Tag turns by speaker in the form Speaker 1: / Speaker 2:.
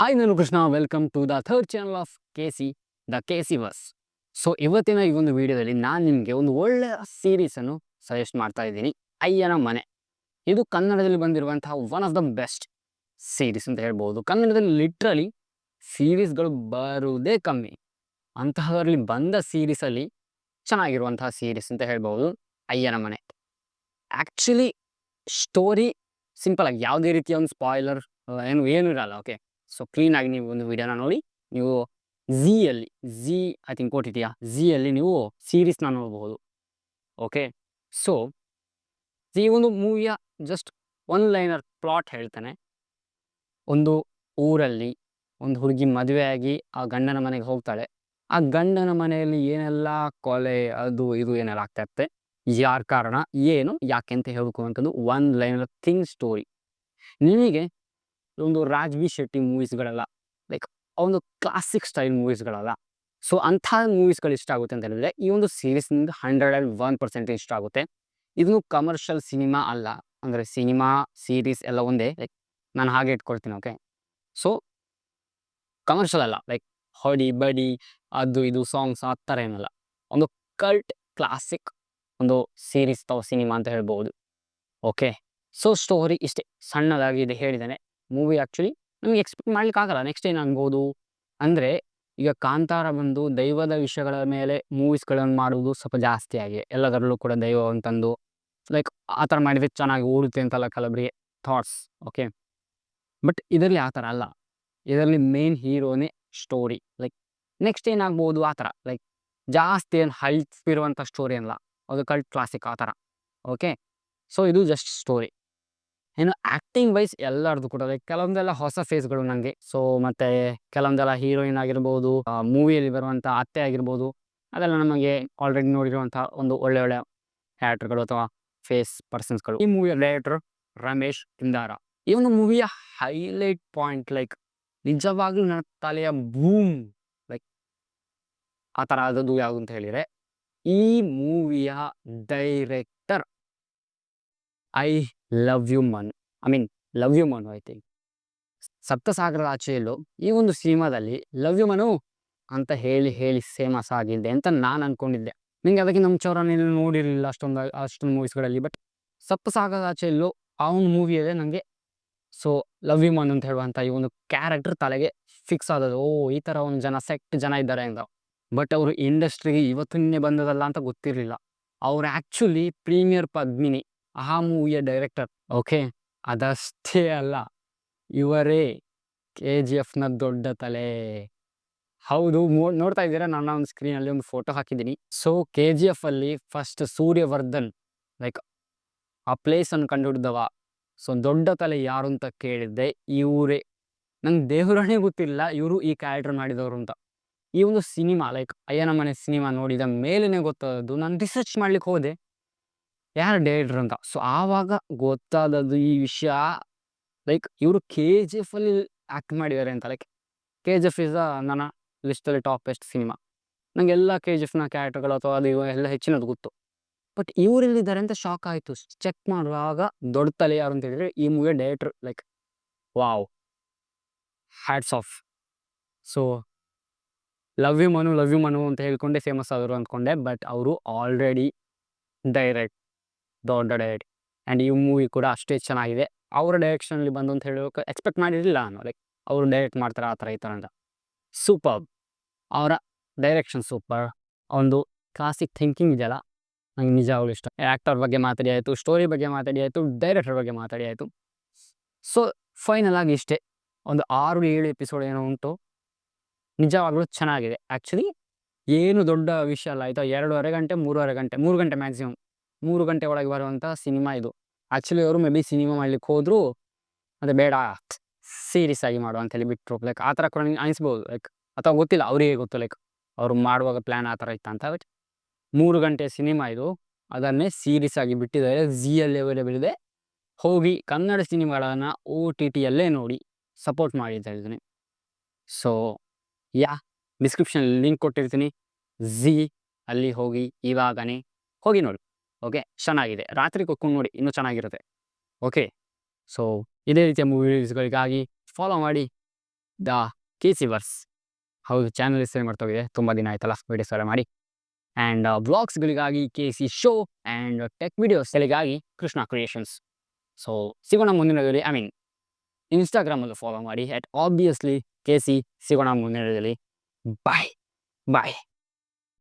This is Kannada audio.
Speaker 1: ಹಾಯ್, ನಾನು Krishna. Welcome to the third channel of C the C verse. So ಇವತ್ತಿನ ಈ ಒಂದು ವಿಡಿಯೋದಲ್ಲಿ ನಾನು ನಿಮಗೆ ಒಂದು ಒಳ್ಳೆಯ ಸೀರೀಸನ್ನು ಸಜೆಸ್ಟ್ ಮಾಡ್ತಾ ಇದ್ದೀನಿ. ಅಯ್ಯನ ಮನೆ. ಇದು ಕನ್ನಡದಲ್ಲಿ ಬಂದಿರುವಂತಹ one of the best series ಅಂತ ಹೇಳ್ಬೋದು. ಕನ್ನಡದಲ್ಲಿ ಲಿಟ್ರಲಿ ಸೀರೀಸ್ಗಳು ಬರುವುದೇ ಕಮ್ಮಿ. ಅಂತಹದರಲ್ಲಿ ಬಂದ ಸೀರೀಸಲ್ಲಿ ಚೆನ್ನಾಗಿರುವಂತಹ ಸೀರೀಸ್ ಅಂತ ಹೇಳ್ಬೋದು ಅಯ್ಯನ ಮನೆ. ಆ್ಯಕ್ಚುಲಿ ಸ್ಟೋರಿ ಸಿಂಪಲ್ ಆಗಿ ಯಾವುದೇ ರೀತಿಯ ಒಂದು ಸ್ಪಾಯ್ಲರ್ ಏನು ಇರಲ್ಲ. ಓಕೆ, ಸೊ ಕ್ಲೀನಾಗಿ ನೀವು ಒಂದು ವಿಡಿಯೋನ ನೋಡಿ ನೀವು ಝೀ ಐ ಥಿಂಕ್ ಕೊಟ್ಟಿದೆಯಾ, ಝೀಯಲ್ಲಿ ನೀವು ಸೀರೀಸ್ನ ನೋಡ್ಬೋದು. ಓಕೆ, ಸೊ ಈ ಒಂದು ಮೂವಿಯ ಜಸ್ಟ್ ಒನ್ ಲೈನರ್ ಪ್ಲಾಟ್ ಹೇಳ್ತಾನೆ. ಒಂದು ಊರಲ್ಲಿ ಒಂದು ಹುಡುಗಿ ಮದುವೆಯಾಗಿ ಆ ಗಂಡನ ಮನೆಗೆ ಹೋಗ್ತಾಳೆ. ಆ ಗಂಡನ ಮನೆಯಲ್ಲಿ ಏನೆಲ್ಲ ಕೊಲೆ ಅದು ಇದು ಏನೆಲ್ಲ ಆಗ್ತಾ ಇರುತ್ತೆ, ಯಾರ ಕಾರಣ ಏನು ಯಾಕೆ ಅಂತ ಹೇಳ್ಕೊಳ್ಳುವಂಥದ್ದು ಒನ್ ಲೈನರ್ ಥಿಂಗ್ ಸ್ಟೋರಿ. ನಿಮಗೆ ಒಂದು ರಾಜ್ವಿ ಶೆಟ್ಟಿ ಮೂವೀಸ್ಗಳೆಲ್ಲ ಲೈಕ್ ಒಂದು ಕ್ಲಾಸಿಕ್ ಸ್ಟೈಲ್ ಮೂವೀಸ್ಗಳಲ್ಲ. ಸೊ ಅಂಥ ಮೂವೀಸ್ಗಳು ಇಷ್ಟ ಆಗುತ್ತೆ ಅಂತ ಹೇಳಿದ್ರೆ ಈ ಒಂದು ಸೀರೀಸ್ನಿಂದ 101% ಇಷ್ಟ ಆಗುತ್ತೆ. ಇದನ್ನು ಕಮರ್ಷಿಯಲ್ ಸಿನಿಮಾ ಅಲ್ಲ, ಅಂದರೆ ಸಿನಿಮಾ ಸೀರೀಸ್ ಎಲ್ಲ ಒಂದೇ, ಲೈಕ್ ನಾನು ಹಾಗೆ ಇಟ್ಕೊಳ್ತೀನಿ. ಓಕೆ, ಸೊ ಕಮರ್ಷಿಯಲ್ ಅಲ್ಲ, ಲೈಕ್ ಹೊಡಿ ಬಡಿ ಅದು ಇದು ಸಾಂಗ್ಸ್ ಆ ಥರ ಏನಲ್ಲ. ಒಂದು ಕಲ್ಟ್ ಕ್ಲಾಸಿಕ್ ಒಂದು ಸೀರೀಸ್ ಅಥವಾ ಸಿನಿಮಾ ಅಂತ ಹೇಳ್ಬೋದು. ಓಕೆ, ಸೊ ಸ್ಟೋರಿ ಇಷ್ಟೇ ಸಣ್ಣದಾಗಿ ಇದೆ ಹೇಳಿದ್ದಾನೆ. ಮೂವಿ ಆ್ಯಕ್ಚುಲಿ ನಮಗೆ ಎಕ್ಸ್ಪೆಕ್ಟ್ ಮಾಡ್ಲಿಕ್ಕೆ ಆಗಲ್ಲ ನೆಕ್ಸ್ಟ್ ಏನಾಗ್ಬೋದು ಅಂದರೆ, ಈಗ ಕಾಂತಾರ ಬಂದು ದೈವದ ವಿಷಯಗಳ ಮೇಲೆ ಮೂವೀಸ್ಗಳನ್ನು ಮಾಡುವುದು ಸ್ವಲ್ಪ ಜಾಸ್ತಿ ಆಗಿದೆ. ಎಲ್ಲದರಲ್ಲೂ ಕೂಡ ದೈವ ಅಂತಂದು ಲೈಕ್ ಆ ಥರ ಮಾಡಿದರೆ ಚೆನ್ನಾಗಿ ಓಡುತ್ತೆ ಅಂತೆಲ್ಲ ಕೆಲವರಿಗೆ ಥಾಟ್ಸ್. ಓಕೆ, ಬಟ್ ಇದರಲ್ಲಿ ಆ ಥರ ಅಲ್ಲ. ಇದರಲ್ಲಿ ಮೇನ್ ಹೀರೋನೇ ಸ್ಟೋರಿ. ಲೈಕ್ ನೆಕ್ಸ್ಟ್ ಏನಾಗ್ಬೋದು ಆ ಥರ, ಲೈಕ್ ಜಾಸ್ತಿ ಏನು ಹೈಪ್ ಇರುವಂಥ ಸ್ಟೋರಿ ಅಲ್ಲ, ಅದು ಕಲ್ಟ್ ಕ್ಲಾಸಿಕ್ ಆ ಥರ. ಓಕೆ, ಸೊ ಇದು ಜಸ್ಟ್ ಸ್ಟೋರಿ. ಇನ್ನು ಆ್ಯಕ್ಟಿಂಗ್ ವೈಸ್ ಎಲ್ಲರದು ಕೂಡ ಲೈಕ್ ಕೆಲವೊಂದೆಲ್ಲ ಹೊಸ ಫೇಸ್ಗಳು ನನಗೆ. ಸೊ ಮತ್ತು ಕೆಲವೊಂದೆಲ್ಲ ಹೀರೋಯಿನ್ ಆಗಿರ್ಬೋದು, ಮೂವಿಯಲ್ಲಿ ಬರುವಂಥ ಅತ್ತೆ ಆಗಿರ್ಬೋದು, ಅದೆಲ್ಲ ನಮಗೆ ಆಲ್ರೆಡಿ ನೋಡಿರುವಂಥ ಒಂದು ಒಳ್ಳೆ ಕ್ಯಾರೆಕ್ಟರ್ಗಳು ಅಥವಾ ಫೇಸ್ ಪರ್ಸನ್ಸ್ಗಳು. ಈ ಮೂವಿಯ ಡೈರೆಕ್ಟರ್ ರಮೇಶ್ ಕಿಂದಾರ. ಈ ಒಂದು ಮೂವಿಯ ಹೈಲೈಟ್ ಪಾಯಿಂಟ್ ಲೈಕ್ ನಿಜವಾಗ್ಲೂ ನನ್ನ ತಲೆಯ ಬೂಮ್ ಲೈಕ್ ಆ ಥರ ಆದದ್ದು ಯಾವುದು ಅಂತ ಹೇಳಿದರೆ, ಈ ಮೂವಿಯ director I love you Manu. I think ಸಪ್ತಸಾಗರದ ಆಚೆಯಲ್ಲೂ ಈ ಒಂದು ಸಿನಿಮಾದಲ್ಲಿ ಲವ್ ಯು ಮನು ಅಂತ ಹೇಳಿ ಫೇಮಸ್ ಆಗಿದೆ ಅಂತ ನಾನು ಅಂದ್ಕೊಂಡಿದ್ದೆ. ನಿಮಗೆ ಅದಕ್ಕೆ ನಮ್ಮ ಚೌರನೇನು ನೋಡಿರಲಿಲ್ಲ ಅಷ್ಟೊಂದು ಮೂವೀಸ್ಗಳಲ್ಲಿ. ಬಟ್ ಸಪ್ತಸಾಗರದ ಆಚೆಯಲ್ಲೂ ಆ ಒಂದು ಮೂವಿಯಲ್ಲೇ ನನಗೆ ಸೊ ಲವ್ ಯು ಮನು ಅಂತ ಹೇಳುವಂಥ ಈ ಒಂದು ಕ್ಯಾರೆಕ್ಟರ್ ತಲೆಗೆ ಫಿಕ್ಸ್ ಆದದ್ದು. ಓ, ಈ ಥರ ಒಂದು ಸೆಟ್ ಜನ ಇದ್ದಾರೆ ಅಂತ. ಬಟ್ ಅವರು ಇಂಡಸ್ಟ್ರಿಗೆ ಇವತ್ತಿನೇ ಬಂದದಲ್ಲ ಅಂತ ಗೊತ್ತಿರಲಿಲ್ಲ. ಅವ್ರು ಆ್ಯಕ್ಚುಲಿ ಪ್ರೀಮಿಯರ್ ಪದ್ಮಿನಿ ಆ ಮೂವಿಯ ಡೈರೆಕ್ಟರ್. ಓಕೆ, ಅದಷ್ಟೇ ಅಲ್ಲ, ಇವರೇ KGFನ ದೊಡ್ಡ ತಲೆ. ಹೌದು, ನೋಡ್ತಾ ಇದ್ದೀರಾ, ನನ್ನ ಒಂದು ಸ್ಕ್ರೀನಲ್ಲಿ ಒಂದು ಫೋಟೋ ಹಾಕಿದ್ದೀನಿ. ಸೊ KGF ಅಲ್ಲಿ ಫಸ್ಟ್ ಸೂರ್ಯವರ್ಧನ್ ಲೈಕ್ ಆ ಪ್ಲೇಸನ್ನು ಕಂಡುಹಿಡಿದವ. ಸೊ ದೊಡ್ಡ ತಲೆ ಯಾರು ಅಂತ ಕೇಳಿದ್ದೆ, ಇವರೇ. ನಂಗೆ ದೇವರೇ ಗೊತ್ತಿಲ್ಲ ಇವರು ಈ ಕ್ಯಾರೆಕ್ಟರ್ ಮಾಡಿದವರು ಅಂತ. ಈ ಒಂದು ಸಿನಿಮಾ ಲೈಕ್ ಅಯ್ಯನ ಮನೆ ಸಿನಿಮಾ ನೋಡಿದ ಮೇಲೇ ಗೊತ್ತಾದದ್ದು. ನಾನು ರಿಸರ್ಚ್ ಮಾಡ್ಲಿಕ್ಕೆ ಹೋದೆ ಯಾರು ಡೈರೆಕ್ಟರ್ ಅಂತ. ಸೊ ಆವಾಗ ಗೊತ್ತಾದದ್ದು ಈ ವಿಷಯ, ಲೈಕ್ ಇವರು KGF ಅಲ್ಲಿ ಆ್ಯಕ್ಟ್ ಮಾಡಿದ್ದಾರೆ ಅಂತ. ಲೈಕ್ KGF ಇಸ್ ನನ್ನ ಲಿಸ್ಟಲ್ಲಿ ಟಾಪ್ ಬೆಸ್ಟ್ ಸಿನಿಮಾ. ನನಗೆಲ್ಲ KGFನ ಕ್ಯಾರೆಕ್ಟರ್ಗಳು ಅಥವಾ ಅದು ಎಲ್ಲ ಹೆಚ್ಚಿನದು ಗೊತ್ತು. ಬಟ್ ಇವರೆಲ್ಲಿದ್ದಾರೆ ಅಂತ ಶಾಕ್ ಆಯಿತು. ಚೆಕ್ ಮಾಡುವಾಗ ದೊಡ್ಡ ತಲೆ ಯಾರು ಅಂತ ಹೇಳಿದರೆ ಈ ಮೂವಿಯ director. Like wow, hats off. So love you Manu ಅಂತ ಹೇಳ್ಕೊಂಡೆ ಫೇಮಸ್ ಆದರು ಅಂದ್ಕೊಂಡೆ. ಬಟ್ ಅವರು ಆಲ್ರೆಡಿ ದೊಡ್ಡ ಡೈರೆಕ್ಟ್. ಆ್ಯಂಡ್ ಈ ಮೂವಿ ಕೂಡ ಅಷ್ಟೇ ಚೆನ್ನಾಗಿದೆ. ಅವರ ಡೈರೆಕ್ಷನಲ್ಲಿ ಬಂದು ಅಂತ ಹೇಳೋಕೆ ಎಕ್ಸ್ಪೆಕ್ಟ್ ಮಾಡಿರಲಿಲ್ಲ ನಾನು. ಲೈಕ್ ಅವರು ಡೈರೆಕ್ಟ್ ಮಾಡ್ತಾರೆ ಆ ಥರ ಈ ಥರ ಅಂತ. ಸೂಪರ್, ಅವರ ಡೈರೆಕ್ಷನ್ ಸೂಪರ್. ಒಂದು ಕ್ಲಾಸಿಕ್ ಥಿಂಕಿಂಗ್ ಇದೆಯಲ್ಲ, ನಂಗೆ ನಿಜವಾಗ್ಲೂ ಇಷ್ಟ. ಆ್ಯಕ್ಟರ್ ಬಗ್ಗೆ ಮಾತಾಡಿ ಆಯಿತು, ಸ್ಟೋರಿ ಬಗ್ಗೆ ಮಾತಾಡಿ ಆಯಿತು, ಡೈರೆಕ್ಟರ್ ಬಗ್ಗೆ ಮಾತಾಡಿ ಆಯಿತು. ಸೊ ಫೈನಲ್ ಆಗಿ ಇಷ್ಟೇ, ಒಂದು 6-7 ಎಪಿಸೋಡ್ ಏನೋ ಉಂಟು. ನಿಜವಾಗ್ಲೂ ಚೆನ್ನಾಗಿದೆ. ಆ್ಯಕ್ಚುಲಿ ಏನು ದೊಡ್ಡ ವಿಷಯ ಅಲ್ಲ ಆಯಿತಾ. 2.5 ಗಂಟೆ 3 ಗಂಟೆ ಮ್ಯಾಕ್ಸಿಮಮ್ 3 ಗಂಟೆ ಒಳಗೆ ಬರುವಂಥ ಸಿನಿಮಾ ಇದು. ಆ್ಯಕ್ಚುಲಿ ಅವರು ಮೇ ಬಿ ಸಿನಿಮಾ ಮಾಡ್ಲಿಕ್ಕೆ ಹೋದರೂ ಅದೇ ಬೇಡ ಸೀರೀಸ್ ಆಗಿ ಮಾಡುವ ಅಂತೇಳಿ ಬಿಟ್ಟರು. ಲೈಕ್ ಆ ಥರ ಕೂಡ ಅನಿಸ್ಬೋದು. ಲೈಕ್ ಅಥವಾ ಗೊತ್ತಿಲ್ಲ, ಅವರಿಗೆ ಗೊತ್ತು. ಲೈಕ್ ಅವರು ಮಾಡುವಾಗ ಪ್ಲ್ಯಾನ್ ಆ ಥರ ಇತ್ತು ಅಂತ. ಬಟ್ 3 ಗಂಟೆ ಸಿನಿಮಾ ಇದು, ಅದನ್ನೇ ಸೀರೀಸ್ ಆಗಿ ಬಿಟ್ಟಿದ್ದಾರೆ. ಝೀಯಲ್ಲಿ ಅವೈಲೇಬಲ್ ಇದೆ. ಹೋಗಿ ಕನ್ನಡ ಸಿನಿಮಾಗಳನ್ನು OTTಯಲ್ಲೇ ನೋಡಿ ಸಪೋರ್ಟ್ ಮಾಡಿ ಅಂತ ಹೇಳಿದ್ದೀನಿ. ಸೊ ಡಿಸ್ಕ್ರಿಪ್ಷನಲ್ಲಿ ಲಿಂಕ್ ಕೊಟ್ಟಿರ್ತೀನಿ. ಝೀ ಅಲ್ಲಿ ಹೋಗಿ ಇವಾಗನೇ ಹೋಗಿ ನೋಡಿ. ಓಕೆ, ಚೆನ್ನಾಗಿದೆ. ರಾತ್ರಿ ಕೂತ್ಕೊಂಡು ನೋಡಿ, ಇನ್ನೂ ಚೆನ್ನಾಗಿರುತ್ತೆ. ಓಕೆ, ಸೊ ಇದೇ ರೀತಿಯ ಮೂವೀಸ್ಗಳಿಗಾಗಿ ಫಾಲೋ ಮಾಡಿ. The K C verse. ಹೌದು, ಚಾನಲ್ ಹೆಸರು ಮರ್ತೋಗಿದೆ, ತುಂಬ ದಿನ ಆಯ್ತಲ್ಲ ವೀಡಿಯೋಸ್ ಎಲ್ಲ ಮಾಡಿ. ಆ್ಯಂಡ್ ವ್ಲಾಗ್ಸ್ಗಳಿಗಾಗಿ K C show, and tech ವೀಡಿಯೋಸ್ಗಳಿಗಾಗಿ ಕೃಷ್ಣ ಕ್ರಿಯೇಷನ್ಸ್. ಸೊ ಸಿಗೋಣ ಮುಂದಿನ ವಿಡಿಯೋಲಿ. ಐ ಮೀನ್ ಇನ್ಸ್ಟಾಗ್ರಾಮಲ್ಲೂ ಫಾಲೋ ಮಾಡಿ @obviously KC. ಸಿಗೋಣ ಮುಂದಿನ ವಿಡಿಯೋಲಿ. ಬಾಯ್ ಬಾಯ್.